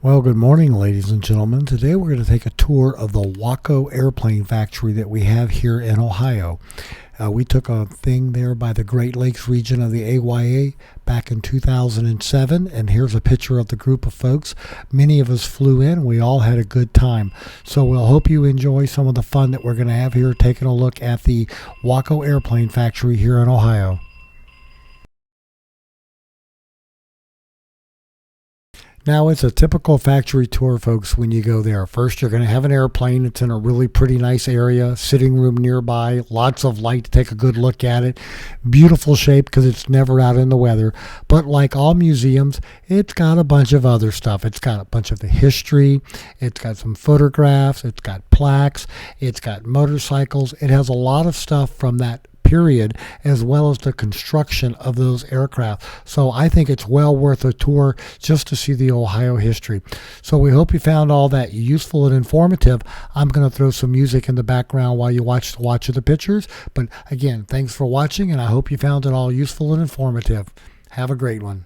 Well, good morning, ladies and gentlemen. Today we're going to take a tour of the WACO airplane factory that we have here in Ohio. We took a thing there by the Great Lakes region of the AYA back in 2007, and here's a picture of the group of folks. Many of us flew in. We all had a good time. So we'll hope you enjoy some of the fun that we're going to have here taking a look at the WACO airplane factory here in Ohio. Now, it's a typical factory tour, folks, when you go there. First, you're going to have an airplane. It's in a really pretty nice area, sitting room nearby, lots of light to take a good look at it. Beautiful shape because it's never out in the weather. But like all museums, it's got a bunch of other stuff. It's got a bunch of the history. It's got some photographs. It's got plaques. It's got motorcycles. It has a lot of stuff from that period, as well as the construction of those aircraft. So I think it's well worth a tour just to see the Ohio history. So we hope you found all that useful and informative. I'm going to throw some music in the background while you watch of the pictures. But again, thanks for watching, and I hope you found it all useful and informative. Have a great one.